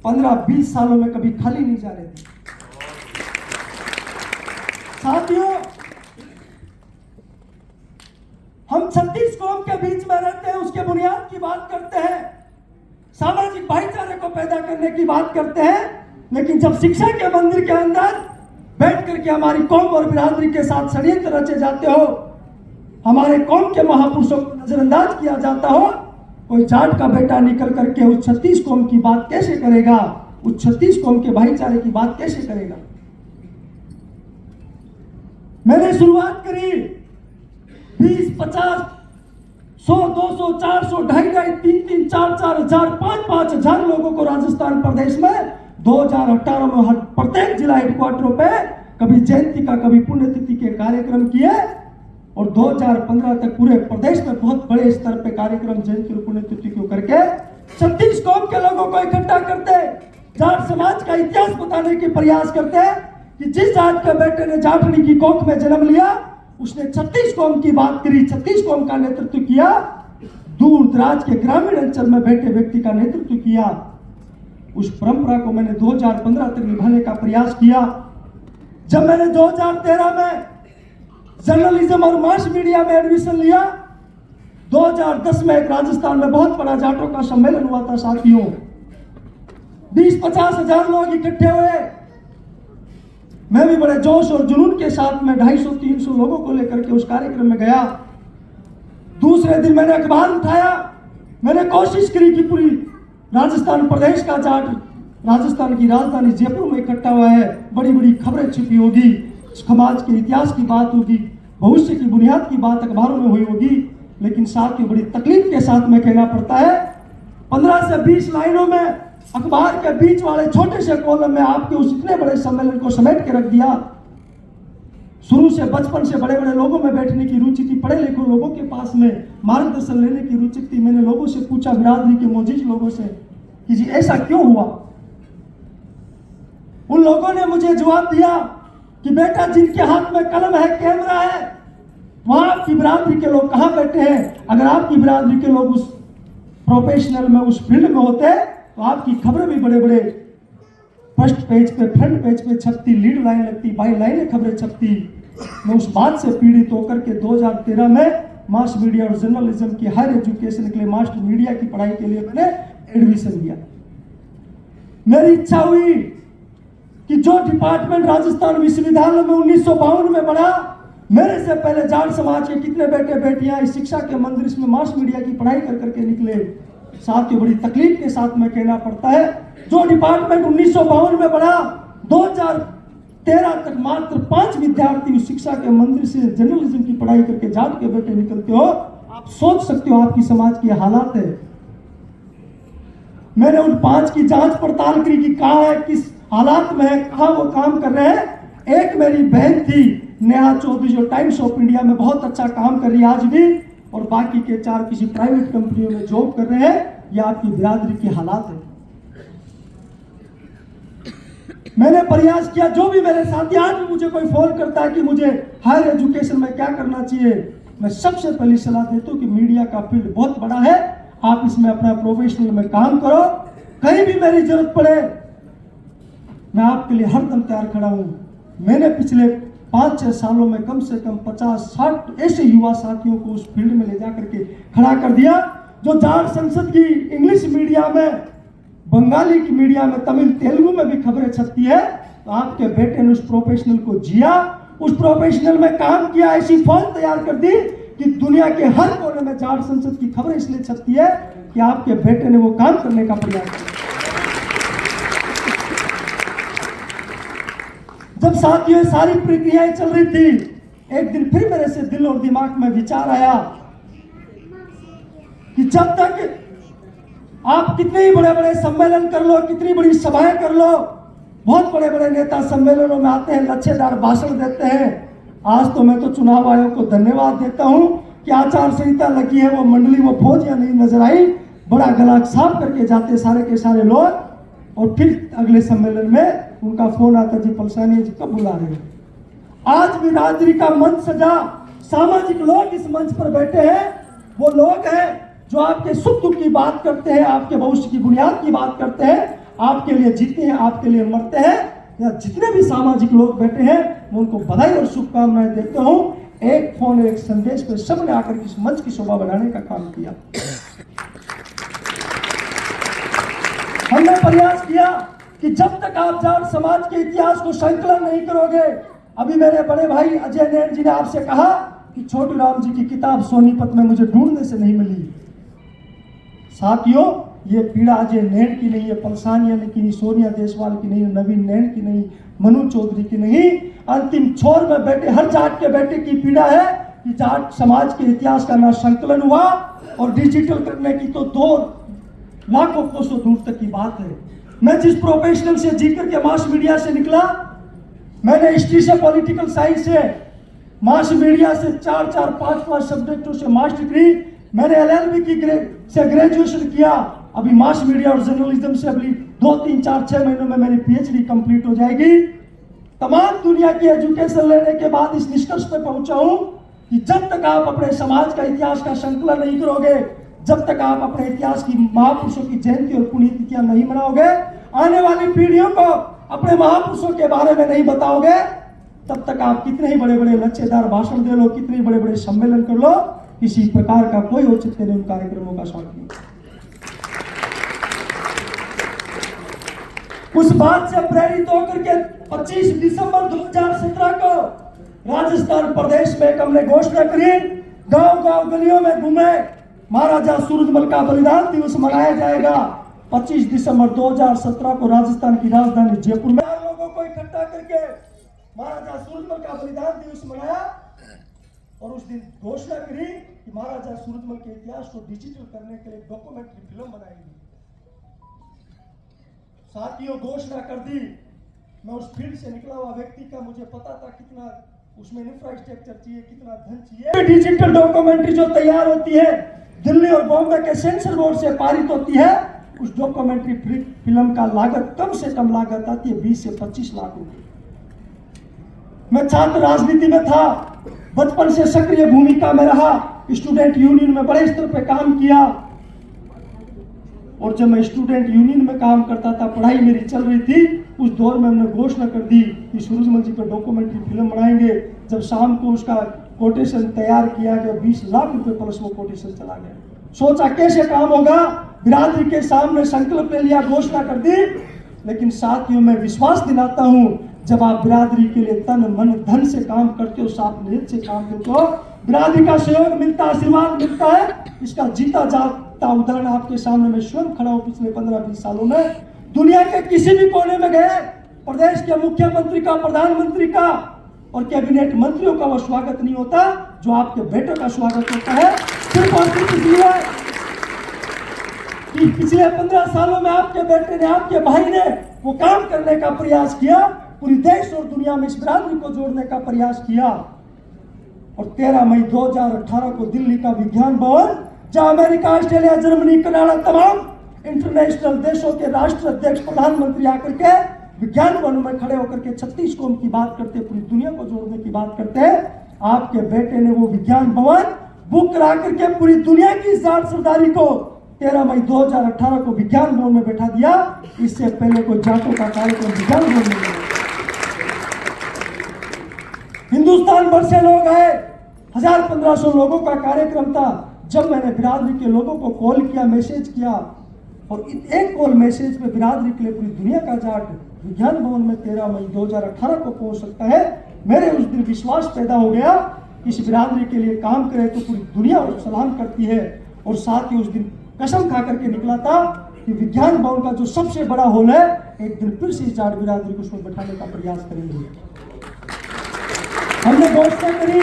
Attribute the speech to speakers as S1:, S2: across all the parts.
S1: 15-20 सालों में कभी खाली नहीं जाने दी। साथियों, हम 36 कौम के बीच में रहते हैं, उसके बुनियाद की बात करते हैं, सामाजिक भाईचारे को पैदा करने की बात करते हैं, लेकिन जब शिक्षा के मंदिर के अंदर बैठ करके हमारी कौम और बिरादरी के साथ षड्यंत्र रचे जाते हो, हमारे कौम के महापुरुषों को नजरअंदाज किया जाता हो, कोई जाट का बेटा निकल करके उस 36 कौम की बात कैसे करेगा, उस 36 कौम के भाईचारे की बात कैसे करेगा। मैंने शुरुआत करी 20, 50, 100, 200, 400, 2.5, 3, 4 हजार, 5 हजार लोगों को राजस्थान प्रदेश में 2018 में प्रत्येक जिला हेडक्वार्टरों पे कभी जयंती का कभी पुण्यतिथि के कार्यक्रम किए, और 2015 तक पूरे प्रदेश में बहुत बड़े स्तर पे कार्यक्रम जयंती और पुण्यतिथि को करके 36 कौम के लोगों को इकट्ठा करते, जाट समाज का इतिहास बताने के प्रयास करते कि जिस जाट के बेटे ने जाटनी की कोख में जन्म लिया, उसने 36 कौम की बात करी, 36 कौम का नेतृत्व किया, दूर दराज के ग्रामीण अंचल में बैठे व्यक्ति का नेतृत्व किया। उस परंपरा को मैंने 2015 तक निभाने का प्रयास किया। जब मैंने 2013 में जर्नलिज्म और मास मीडिया में एडमिशन लिया, 2010 में एक राजस्थान में बहुत बड़ा जाटों का सम्मेलन हुआ था साथियों, 20-50 हजार लोग इकट्ठे हुए। मैं भी बड़े जोश और जुनून के साथ में 250-300 लोगों को लेकर के उस कार्यक्रम में गया। दूसरे दिन मैंने अखबार उठाया, मैंने कोशिश करी कि पूरी राजस्थान प्रदेश का जाट राजस्थान की राजधानी जयपुर में इकट्ठा हुआ है, बड़ी बड़ी खबरें छिपी होगी, समाज के इतिहास की बात होगी, भविष्य की बुनियाद की बात अखबारों में हुई होगी, लेकिन साथ ही बड़ी तकलीफ के साथ में कहना पड़ता है 15 से 20 लाइनों में अखबार के बीच वाले छोटे से कॉलम में आपके उस इतने बड़े सम्मेलन को समेट के रख दिया। शुरू से बचपन से बड़े बड़े लोगों में बैठने की रुचि थी, पढ़े लिखे लोगों के पास में मार्गदर्शन लेने की रुचि थी। मैंने लोगों से पूछा, बिरादरी के मोजीज लोगों से, कि जी ऐसा क्यों हुआ। उन लोगों ने मुझे जवाब दिया कि बेटा, जिनके हाथ में कलम है, कैमरा है, वहां आपकी बिरादरी के लोग कहां बैठे हैं। अगर आपकी बिरादरी के लोग उस प्रोफेशनल में, उस फील्ड में होते तो आपकी खबरें भी बड़े बड़े फर्स्ट पेज पे, फ्रंट पेज पे छपती, लीड लाइन लगती, बाई लाइनें खबरें छपती। मैं उस बात से पीड़ित होकर के 2013 में मास मीडिया और जर्नलिज्म की हायर एजुकेशन के लिए, मास्टर मीडिया की पढ़ाई के लिए मैंने एडमिशन लिया। मेरी इच्छा हुई कि जो डिपार्टमेंट राजस्थान विश्वविद्यालय में 1952 में बना, मेरे से पहले जाट समाज के कितने बेटे बेटियां इस शिक्षा के मंदिर में मास मीडिया की पढ़ाई कर करके निकले। साथ ही बड़ी तकलीफ के साथ में कहना पड़ता है, जो डिपार्टमेंट 1952 में बना, 2013 तक मात्र 5 विद्यार्थी उस शिक्षा के मंदिर से जर्नलिज्म की पढ़ाई करके जाट के बेटे निकलते हो। आप सोच सकते हो आपकी समाज की हालात है। मैंने उन 5 की जांच पड़ताल करी कि कहां है, किस हालात में है, कहां वो काम कर रहे हैं। एक मेरी बहन थी नेहा चौधरी, जो टाइम्स ऑफ इंडिया में बहुत अच्छा काम कर रही है आज भी, और बाकी के 4 किसी प्राइवेट कंपनियों में जॉब कर रहे हैं। यह आपकी बिरादरी की हालात है। मैंने प्रयास किया, जो भी मेरे साथी, आज भी मुझे कोई फोन करता है कि मुझे हायर एजुकेशन में क्या करना चाहिए, मैं सबसे पहली सलाह देता हूं कि मीडिया का फील्ड बहुत बड़ा है, आप इसमें अपना प्रोफेशनल में काम करो, कहीं भी मेरी जरूरत पड़े मैं आपके लिए हरदम तैयार खड़ा हूं। मैंने पिछले 5-6 सालों में कम से कम 50-60 ऐसे युवा साथियों को उस फील्ड में ले जाकर के खड़ा कर दिया। जो जाट संसद की इंग्लिश मीडिया में, बंगाली की मीडिया में, तमिल तेलुगु में भी खबरें छपती है, तो आपके बेटे ने उस प्रोफेशनल को जिया, उस प्रोफेशनल में काम किया, ऐसी फौज तैयार कर दी कि दुनिया के हर कोने में जाट संसद की खबरें इसलिए छपती है कि आपके बेटे ने वो काम करने का प्रयास किया। जब साथियों सारी प्रक्रियाएं चल रही थी, एक दिन फिर मेरे से दिल और दिमाग में विचार आया कि जब तक आप कितने ही बड़े बड़े सम्मेलन कर लो, कितनी बड़ी सभाएं कर लो, बहुत बड़े बड़े नेता सम्मेलनों में आते हैं, लच्छेदार भाषण देते हैं। आज तो मैं तो चुनाव आयोग को धन्यवाद देता हूं कि आचार संहिता लगी है, वो मंडली, वो फौज या नहीं नजर आई, बड़ा गला साफ करके जाते सारे के सारे लोग, और फिर अगले सम्मेलन में उनका फोन आता, जी पलसानी जी कब बुला रहे हैं। आज भी बिरादरी का मंच सजा, सामाजिक लोग इस मंच पर बैठे हैं, वो लोग हैं जो आपके सुख दुख की बात करते हैं, आपके भविष्य की बुनियाद की बात करते हैं, आपके लिए जीते हैं, आपके लिए मरते हैं। या जितने भी सामाजिक लोग बैठे हैं मैं उनको बधाई और शुभकामनाएं देता हूं। एक फोन और एक संदेश पे सबने आकर इस मंच की शोभा बढ़ाने का काम किया। हमने प्रयास किया कि जब तक आप जाट समाज के इतिहास को संकलन नहीं करोगे, अभी मेरे बड़े भाई अजय नैन जी ने आपसे कहा कि छोटू राम जी की किताब सोनीपत में मुझे ढूंढने से नहीं मिली। साथियों, ये पीड़ा अजय नैन की नहीं है, पलसानिया की नहीं, सोनिया देशवाल की नहीं, नवीन नैन की नहीं, मनु चौधरी की नहीं, अंतिम छोर में बैठे हर जाट के बेटे की पीड़ा है कि जाट समाज के इतिहास का ना संकलन हुआ और डिजिटल करने की तो 2 लाखों कोसों दूर तक की बात है। मैं जिस प्रोफेशनल से जीकर के मास मीडिया से निकला, मैंने हिस्ट्री से, पॉलिटिकल साइंस से, मास मीडिया से 4-4, 5-5 सब्जेक्टों से मास्टर डिग्री, मैंने LLB की से ग्रेजुएशन किया। अभी मास मीडिया और जर्नलिज्म से अभी 2, 3, 4, 6 महीनों में मेरी PhD कंप्लीट हो जाएगी। तमाम दुनिया की एजुकेशन लेने के बाद इस निष्कर्ष पे पहुंचा हूं कि जब तक आप अपने समाज का इतिहास का संकलन नहीं करोगे, जब तक आप अपने इतिहास की महापुरुषों की जयंती और पुण्यतिथियां नहीं मनाओगे, आने वाली पीढ़ियों को अपने महापुरुषों के बारे में नहीं बताओगे, तब तक आप कितने ही बड़े बड़े लच्छेदार भाषण दे लो, कितने बड़े बड़े सम्मेलन कर लो, किसी प्रकार का कोई औचित्य नहीं उन कार्यक्रमों का साथ नहीं। उस बात से प्रेरित होकर के 25 दिसंबर 2017 को राजस्थान प्रदेश में हमने घोषणा करी, गांव-गांव गलियों में घूमे, महाराजा सूरजमल का बलिदान दिवस मनाया जाएगा। 25 दिसंबर 2017 को राजस्थान की राजधानी जयपुर में लोगों को इकट्ठा करके महाराजा सूरजमल का बलिदान दिवस मनाया और उस दिन घोषणा करी कि महाराजा सूरजमल के इतिहास को डिजिटल करने के लिए डॉक्यूमेंट्री फिल्म बनाएंगे। साथियों, घोषणा कर दी। मैं उस फील्ड से निकला हुआ व्यक्ति का मुझे पता था कितना उसमें इंफ्रास्ट्रक्चर चाहिए, कितना धन चाहिए। डिजिटल डॉक्यूमेंट्री जो तैयार होती है, दिल्ली और बॉम्बे के सेंसर बोर्ड से पारित होती है, उस डॉक्यूमेंट्री फिल्म का लागत कम से कम लागत आती है 20 से 25 लाख रुपए। मैं छात्र राजनीति में था, बचपन से सक्रिय भूमिका में रहा, स्टूडेंट यूनियन में बड़े स्तर पे काम किया। और जब मैं स्टूडेंट यूनियन में काम करता था, पढ़ाई मेरी चल रही थी, उस दौर में हमने घोषणा कर दी कि सूरजमल जी पर डॉक्यूमेंट्री फिल्म बनाएंगे। जब शाम को उसका कोटेशन तैयार किया गया, 20 लाख रुपए प्लस वो कोटेशन चला गया। सोचा कैसे काम होगा, बिरादरी के सामने संकल्प ले लिया, घोषणा कर दी। लेकिन साथियों, मैं विश्वास दिलाता हूं, जब आप बिरादरी के लिए तन मन धन से काम करते हो, साफ नीयत से काम करते हो, बिरादरी का सहयोग मिलता, आशीर्वाद मिलता है। इसका जीता जागता उदाहरण आपके सामने मैं स्वयं खड़ा हूं। पिछले 15-20 सालों में दुनिया के किसी भी कोने में गए, प्रदेश के मुख्यमंत्री का, प्रधानमंत्री का और कैबिनेट मंत्रियों का वो स्वागत नहीं होता जो आपके बेटों का स्वागत होता है। सिर्फ और सिर्फ इसलिए कि पिछले 15 सालों में आपके बेटे ने, आपके भाई ने वो काम करने का प्रयास किया, पूरी देश और दुनिया में इस बिरादरी को जोड़ने का प्रयास किया। और 13 मई 2018 को दिल्ली का विज्ञान भवन, जहां अमेरिका, ऑस्ट्रेलिया, जर्मनी, कनाडा, तमाम इंटरनेशनल देशों के राष्ट्र अध्यक्ष, प्रधानमंत्री आकर के विज्ञान भवन में खड़े होकर के 36 कौम की बात करते, पूरी दुनिया को जोड़ने की बात करते हैं। आपके बेटे ने वो विज्ञान भवन बुक करा करके पूरी दुनिया की जाट सरदारी को 13 मई 2018 को विज्ञान भवन में बैठा दिया। इससे पहले कोई जाटों का कार्यक्रम विज्ञान भवन में नहीं। हिंदुस्तान भर से लोग आए, 1000-1500 लोगों का कार्यक्रम था। जब मैंने बिरादरी के लोगों को कॉल किया, मैसेज किया, और एक कॉल मैसेज पे बिरादरी के लिए पूरी दुनिया का जाट विज्ञान भवन में 13 मई 2018 को पहुंच सकता है, मेरे उस दिन विश्वास पैदा हो गया कि इस बिरादरी के लिए काम करे तो पूरी दुनिया उसको सलाम करती है। और साथ ही उस दिन कसम खा करके निकला था कि विज्ञान भवन का जो सबसे बड़ा हॉल है, एक दिन फिर से जाट बिरादरी को उसमें बैठाने का प्रयास करेंगे। हमने घोषणा करी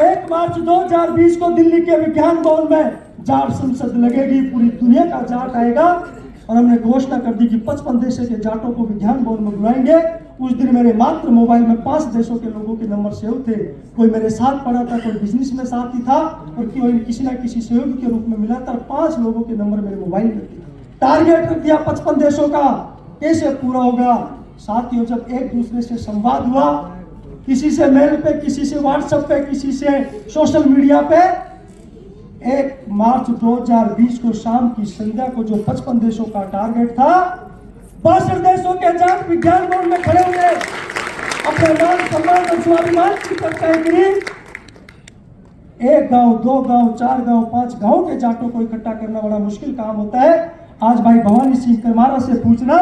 S1: 1 मार्च 2020 को दिल्ली के विज्ञान भवन में जाट संसद लगेगी, पूरी दुनिया का जाट आएगा। और हमने घोषणा कर दी कि 55 देशों के जाटों को विज्ञान भवन में बुलाएंगे। उस दिन मेरे मात्र मोबाइल में 5 देशों के लोगों के नंबर सेव थे। कोई मेरे साथ पढ़ा था, कोई बिजनेस में साथी था और कोई किसी ना किसी सहयोगी के रूप में मिला था। 5 लोगों के नंबर मेरे मोबाइल में थे। टारगेट रख दिया 55 देशों का, कैसे पूरा होगा। साथियों, जब एक दूसरे से संवाद हुआ, किसी से मेल पे, किसी से व्हाट्सएप पे, किसी से सोशल मीडिया पे, 1 मार्च 2020 को शाम की संध्या को जो 55 देशों का टारगेट था, 62 देशों के जाट विज्ञान भवन में खड़े हुए अपने मान सम्मान और स्वाभिमान की चर्चा करी। एक गांव, 2 गांव, 4 गांव, 5 गांव के जाटों को इकट्ठा करना बड़ा मुश्किल काम होता है। आज भाई भवानी सिंह करमारा से पूछना,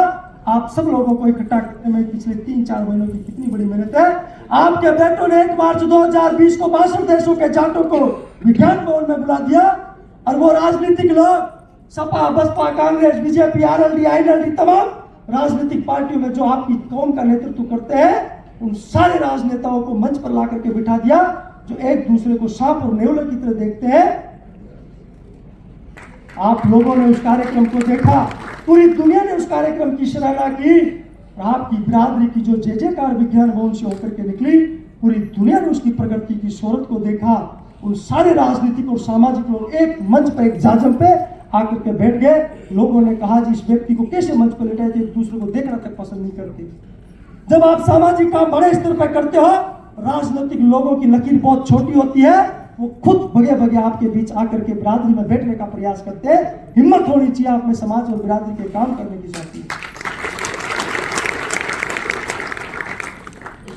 S1: आप सब लोगों को इकट्ठा करने में पिछले 3-4 महीनों की कितनी बड़ी मेहनत है। आपके बेटों ने 1 मार्च 2020 को 62 देशों के जाटों को विज्ञान भवन में बुला दिया और वो राजनीतिक लोग Sapa, Baspa, Congress, BJP, RLD, INLD, तमाम राजनीतिक पार्टियों में जो आपकी कौम का नेतृत्व करते हैं, उन सारे राजनेताओं को मंच पर ला करके बिठा दिया, जो एक दूसरे को सांप और नेवले की तरह देखते हैं। आप लोगों ने उस कार्यक्रम को देखा, पूरी दुनिया ने उस कार्यक्रम की सराहना की और आपकी बिरादरी की जो जय-जयकार विज्ञान भवन से होकर के निकली, पूरी दुनिया ने उसकी प्रगति की शोहरत को देखा। उन सारे राजनीतिक और सामाजिक लोग एक मंच पर, एक जाजम पे आकर के बैठ गए। लोगों ने कहा जी, इस व्यक्ति को कैसे मंच पर लेटाए थे, एक दूसरे को देखना तक पसंद नहीं करते। जब आप सामाजिक काम बड़े स्तर पर करते हो, राजनीतिक लोगों की लकीर बहुत छोटी होती है, वो खुद भगे भगे आपके बीच आकर के बिरादरी में बैठने का प्रयास करते हैं। हिम्मत होनी चाहिए आप में समाज और बिरादरी के काम करने की जरूरत है।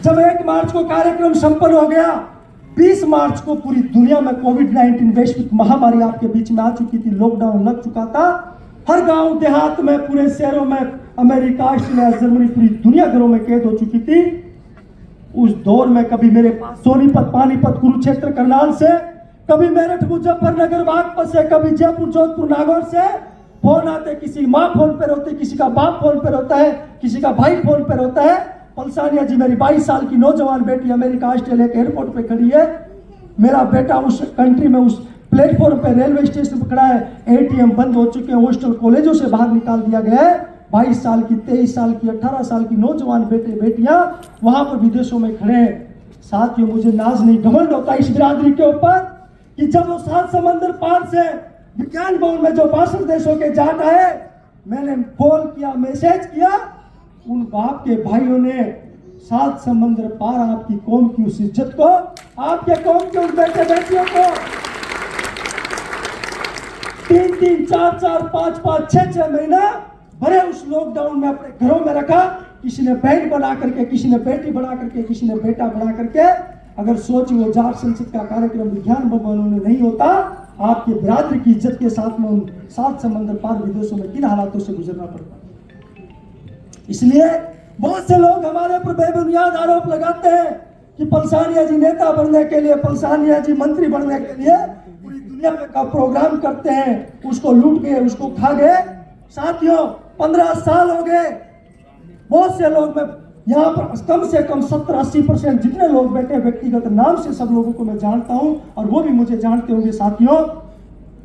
S1: जब 1 मार्च को कार्यक्रम संपन्न हो गया, 20 मार्च को पूरी दुनिया में कोविड-19 वैश्विक महामारी आपके बीच में आ चुकी थी, लॉकडाउन लग चुका था। हर गांव देहात में, पूरे शहरों में, अमेरिका, ऑस्ट्रेलिया, जर्मनी, पूरी दुनिया घरों में कैद हो चुकी थी। उस दौर में कभी मेरे पास सोनीपत, पानीपत, कुरुक्षेत्र, करनाल से, कभी मेरठ, मुजफ्फरनगर, बागपत से, कभी जयपुर, जोधपुर, नागौर से फोन आते। किसी माँ फोन पर होती, किसी का बाप फोन पर होता है, किसी का भाई फोन पर होता है। पलसानिया जी, मेरी 22 साल की नौजवान बेटी अमेरिका, ऑस्ट्रेलिया के एयरपोर्ट पे खड़ी है। मेरा बेटा उस कंट्री में, उस प्लेटफॉर्म पे, रेलवे स्टेशन पर खड़ा है। एटीएम बंद हो चुके हैं, हॉस्टल कॉलेजों से बाहर निकाल दिया गया है। 22 साल की, 23 साल की, 18 साल की नौजवान बेटे बेटियां वहां पर विदेशों में खड़े हैं। साथियों, मुझे नाज नहीं, घमंड होता इस बिरादरी के ऊपर कि जब वो 7 समंदर पार से विज्ञान भवन में जो 62 देशों के जाट आए, मैंने कॉल किया, मैसेज किया, उन बाप के भाइयों ने 7 समंदर पार आपकी कौम की उस इज्जत को, आपके कौम के उन बेटे बेटियों को 3-3, 4-4, 5-5, 6-6 महीना भरे उस लॉकडाउन में अपने घरों में रखा। किसी ने बहन बना करके, किसी ने बेटी बना करके, किसी ने बेटा बना करके। अगर सोची वो जाट संसद का कार्यक्रम विज्ञान भवन में नहीं होता, आपके बिरादरी की इज्जत के साथ में उन 7 समंदर पार विदेशों में किन हालातों से गुजरना पड़ता। इसलिए बहुत से लोग हमारे पर बेबुनियाद आरोप लगाते हैं कि पलसानिया जी नेता बनने के लिए, पलसानिया जी मंत्री बनने के लिए पूरी दुनिया में का प्रोग्राम करते हैं, उसको लूट गए, उसको खा गए। साथियों, 15 साल हो गए। बहुत से लोग, मैं यहाँ पर कम से कम 70-80% जितने लोग बैठे व्यक्तिगत नाम से सब लोगों को मैं जानता हूँ और वो भी मुझे जानते होंगे। साथियों,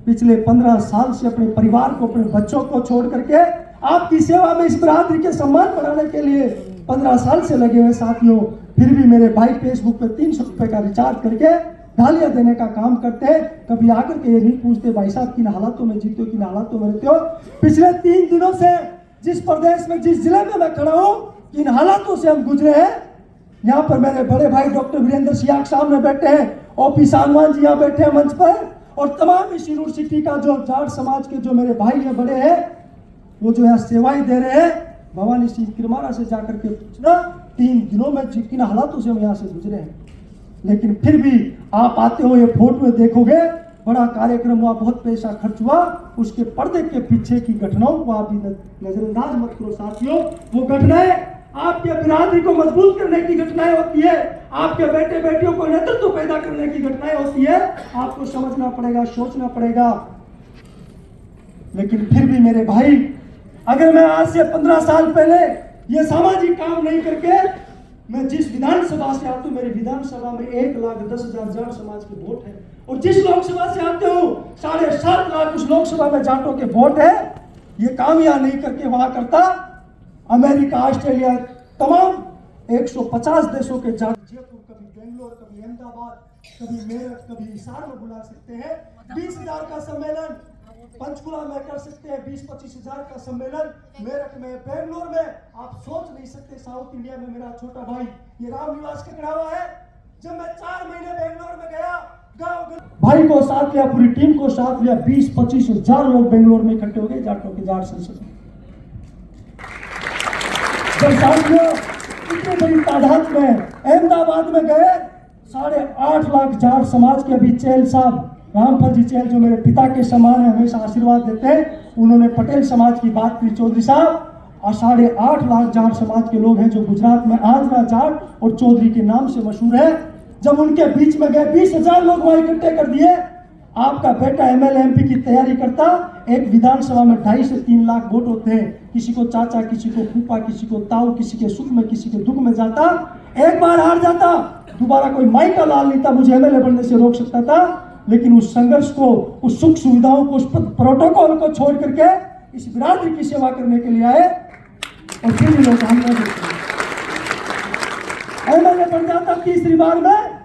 S1: पिछले 15 साल से अपने परिवार को, अपने बच्चों को छोड़ करके आपकी सेवा में, इस बिरादरी के सम्मान बढ़ाने के लिए 15 साल से लगे हुए। साथियों, फिर भी मेरे भाई फेसबुक पे 300 रुपए का रिचार्ज करके गालियां देने का काम करते हैं। कभी आकर के ये नहीं पूछते भाई साहब किन हालातों में जीते हो, किन हालातों में रहते हो। पिछले 3 दिनों से जिस प्रदेश में, जिस जिले में मैं खड़ा हूँ, किन हालातों से हम गुजरे हैं। यहाँ पर मेरे बड़े भाई डॉक्टर वीरेंद्र सियाग सामने बैठे हैं, ओपी सांगवान जी यहाँ बैठे हैं मंच पर, और तमाम इस यूनिवर्सिटी का जो जाट समाज के जो मेरे भाई हैं, बड़े हैं, वो जो यहाँ सेवाएं दे रहे हैं। भवानी सिंह किरमारा से जाकर के पूछना 3 दिनों में किन हालातों से हम यहाँ से गुजरे हैं। लेकिन फिर भी आप आते हो, ये फोटो देखोगे, बड़ा कार्यक्रम हुआ, बहुत पैसा खर्च हुआ, उसके पर्दे के पीछे की घटनाओं को आप नजरअंदाज मत करो। साथियों, वो घटनाएं आपके बिरादरी को मजबूत करने की घटनाएं होती है, आपके बेटे बेटियों को नेतृत्व पैदा करने की घटनाएं होती है। आपको समझना पड़ेगा, सोचना पड़ेगा। लेकिन फिर भी मेरे भाई, अगर मैं आज से 15 साल पहले ये सामाजिक काम नहीं करके, मैं जिस विधानसभा से आता हूँ, मेरी विधानसभा में 1,10,000 जाट समाज के वोट है, और जिस लोकसभा से आते हूँ 7.5 लाख उस लोकसभा में जाटों के वोट है। ये काम यहाँ नहीं करके वहां करता, अमेरिका, ऑस्ट्रेलिया, तमाम 150 देशों के जाट जयपुर, कभी बेंगलोर, कभी अहमदाबाद, कभी मेरठ, कभी हिसार में बुला सकते हैं। 20,000 का सम्मेलन पंचकुला में कर सकते हैं, 20-25 हजार का सम्मेलन मेरठ में, बेंगलोर में। आप सोच नहीं सकते, साउथ इंडिया में मेरा छोटा भाई ये रामनिवास ककड़ावा है, जब मैं 4 महीने बेंगलोर में गया, गांव भाई को साथ लिया, पूरी टीम को साथ लिया, 20-25 हजार लोग बेंगलोर में इकट्ठे हो गए जाटों के जाट संसद में। जब साथियों इतनी बड़ी तादाद में अहमदाबाद में गए, 8.5 लाख जाट समाज के अभी चैल साहब, रामफल जी चैल जो मेरे पिता के समान है, हमेशा आशीर्वाद देते हैं, उन्होंने पटेल समाज की बात की चौधरी साहब, और 8.5 लाख जाट समाज के लोग हैं जो गुजरात में आंध्रा जाट और चौधरी के नाम से मशहूर है। जब उनके बीच में गए 20,000 लोग वहां इकट्ठे कर दिए। आपका बेटा एमएलए एमपी की तैयारी करता, एक विधानसभा में 2.5 से 3 लाख वोट होते हैं, किसी को चाचा, किसी को फूफा, किसी को ताऊ, किसी के सुख में, किसी के दुख में जाता, एक बार हार जाता, दोबारा कोई माई का लाल नहीं था मुझे एमएलए बनने से रोक सकता था। लेकिन उस संघर्ष को, उस सुख सुविधाओं को, उस प्रोटोकॉल को छोड़ करके इस बिरादरी की सेवा करने के लिए आए और फिर लोग एमएलए बन जाता 3री बार में।